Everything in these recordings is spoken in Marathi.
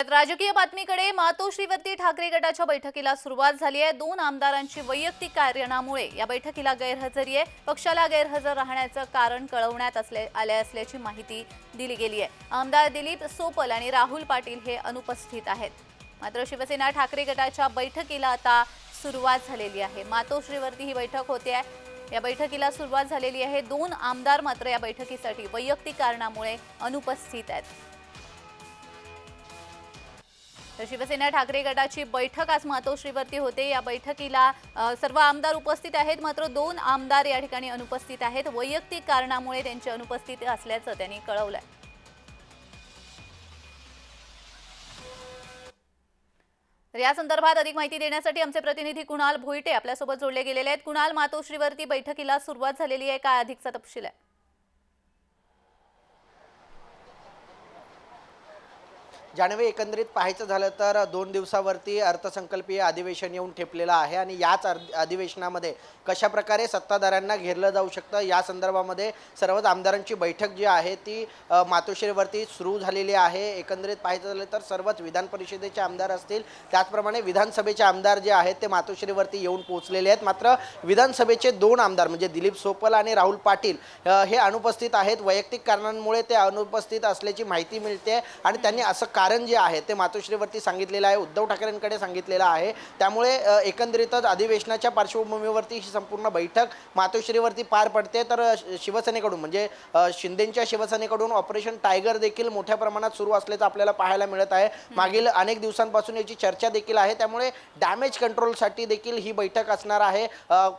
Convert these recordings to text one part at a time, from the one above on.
राजकीय बातमीकडे मातोश्रीवरती ठाकरे गटाच्या बैठकीला सुरुवात झाली आहे। 2 आमदारांची वैयक्तिक कारणामुळे या बैठकीला गैरहजेरी आहे। पक्षाला गैरहजर राहण्याचं कारण कळवण्यात आले असल्याची माहिती दिली गेली आहे। आमदार दिलीप सोपल आणि राहुल पाटील हे अनुपस्थित आहेत। मात्र शिवसेना ठाकरे गटाच्या बैठकीला आता सुरुवात झालेली आहे। मातोश्रीवरती ही बैठक होते आहे। या बैठकीला सुरुवात झालेली आहे। 2 आमदार मात्र या बैठकीसाठी वैयक्तिक कारणामुळे अनुपस्थित आहेत। तर शिवसेना ठाकरे गटाची बैठक आज मातोश्रीवरती होते। या बैठकीला सर्व आमदार उपस्थित आहेत, मात्र 2 आमदार या ठिकाणी अनुपस्थित आहेत। वैयक्तिक कारणामुळे त्यांची अनुपस्थिती असल्याचं त्यांनी कळवलंय। तर या संदर्भात अधिक माहिती देण्यासाठी आमचे प्रतिनिधी कुणाल भोईटे आपल्यासोबत जोडले गेलेले आहेत। कुणाल, मातोश्रीवरती बैठकीला सुरुवात झालेली आहे, काय अधिकचा तपशील आहे? जान्हवी, एकंदरीत पाहायचं झालं तर 2 दिवसावरती अर्थसंकल्पीय अधिवेशन येऊन ठेपलेलं आहे आणि याच अधिवेशनामध्ये कशा प्रकारे सत्ताधाऱ्यांना घेरलं जाऊ शकतं या संदर्भामध्ये सर्वच आमदारांची बैठक जी आहे ती मातोश्रीवरती सुरू झालेली आहे। एकंदरीत पाहायचं झालं तर सर्वच विधान परिषदेचे आमदार असतील, त्याचप्रमाणे विधानसभेचे आमदार जे आहेत ते मातोश्रीवरती येऊन पोहोचलेले आहेत। मात्र विधानसभेचे 2 आमदार म्हणजे दिलीप सोपल आणि राहुल पाटील हे अनुपस्थित आहेत। वैयक्तिक कारणांमुळे ते अनुपस्थित असल्याची माहिती मिळते आणि त्यांनी असं कारण जे आहे ते मातोश्रीवरती सांगितलेलं आहे, उद्धव ठाकरेंकडे सांगितलेलं आहे। त्यामुळे एकंदरीतच अधिवेशनाच्या पार्श्वभूमीवरती ही संपूर्ण बैठक मातोश्रीवरती पार पडते। तर शिवसेनेकडून म्हणजे शिंदेंच्या शिवसेनेकडून ऑपरेशन टायगर देखील मोठ्या प्रमाणात सुरू असल्याचं आपल्याला पाहायला मिळत आहे। मागील अनेक दिवसांपासून याची चर्चा देखील आहे। त्यामुळे डॅमेज कंट्रोलसाठी देखील ही बैठक असणार आहे।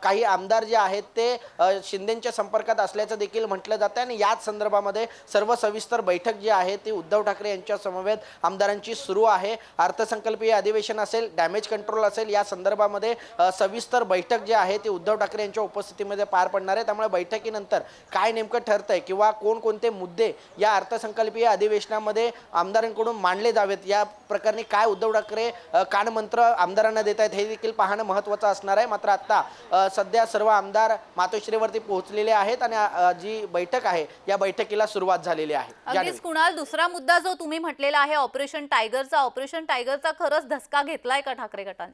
काही आमदार जे आहेत ते शिंदेंच्या संपर्कात असल्याचं देखील म्हटलं जातं आणि याच संदर्भामध्ये सर्व सविस्तर बैठक जी आहे ती उद्धव ठाकरे यांच्या समवेत आमदारांची सुरू आहे। अर्थसंकल्पीय अधिवेशन असेल, डॅमेज कंट्रोल असेल, या संदर्भामध्ये सविस्तर बैठक जी आहे ती उद्धव ठाकरे यांच्या उपस्थितीमध्ये पार पडणार आहे। त्यामुळे बैठकीनंतर काय नेमकं ठरतंय किंवा कोणकोणते मुद्दे या अर्थसंकल्पीय अधिवेशनामध्ये आमदारांकडून मांडले जावेत, या प्रकरणी काय उद्धव ठाकरे कानमंत्र आमदारांना देत आहेत हे देखील पाहणं महत्त्वाचं असणार आहे। मात्र आता सध्या सर्व आमदार मातोश्रीवरती पोहोचलेले आहेत आणि जी बैठक आहे या बैठकीला सुरुवात झालेली आहे। अगदीच कुणाल, दुसरा मुद्दा जो तुम्ही म्हटलेला आहे ऑपरेशन टायगरचा खरंच धसका घेतलाय का ठाकरे गटाने?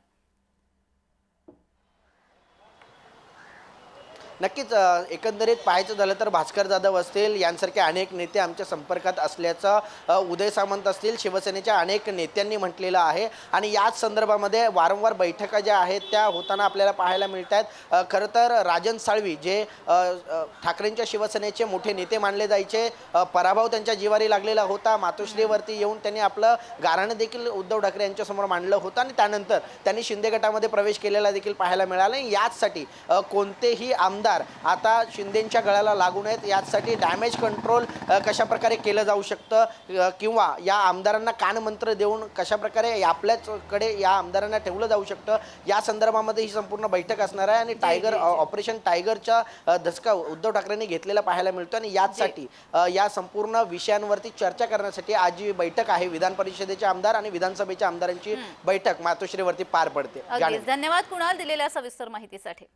नक्कीच एकंदरीत पाहायचं झालं तर भास्कर जाधव असतील यांसारखे अनेक नेते आमच्या संपर्कात असल्याचं उदय सामंत असतील शिवसेनेच्या अनेक नेत्यांनी म्हटलेलं आहे आणि याच संदर्भामध्ये वारंवार बैठका ज्या आहेत त्या होताना आपल्याला पाहायला मिळत आहेत। खरं तर राजन साळवी जे ठाकरेंच्या शिवसेनेचे मोठे नेते मानले जायचे, पराभव त्यांच्या जिवारी लागलेला होता। मातोश्रीवरती येऊन त्यांनी आपलं गाऱ्हाणं देखील उद्धव ठाकरे यांच्यासमोर मांडलं होतं आणि त्यानंतर त्यांनी शिंदे गटामध्ये प्रवेश केलेला देखील पाहायला मिळाला। याचसाठी कोणतेही आमदार आता शिंदेंच्या गळ्याला लागू नयेत यासाठी डॅमेज कंट्रोल कशा प्रकारे केलं जाऊ शकतं किंवा या आमदारांना कानमंत्र देऊन कशा प्रकारे आपल्याचकडे या आमदारांना ठेवलं जाऊ शकतं या संदर्भामध्ये ही संपूर्ण बैठक असणार आहे। आणि ऑपरेशन टायगरचा धसका उद्धव ठाकरेंनी घेतलेला पाहायला मिळतो आणि याचसाठी या संपूर्ण विषयांवरती चर्चा करण्यासाठी आज जी बैठक आहे विधान परिषदेचे आमदार आणि विधानसभेच्या आमदारांची बैठक मातोश्रीवरती पार पडते। धन्यवाद कुणाल दिलेल्या सविस्तर माहितीसाठी।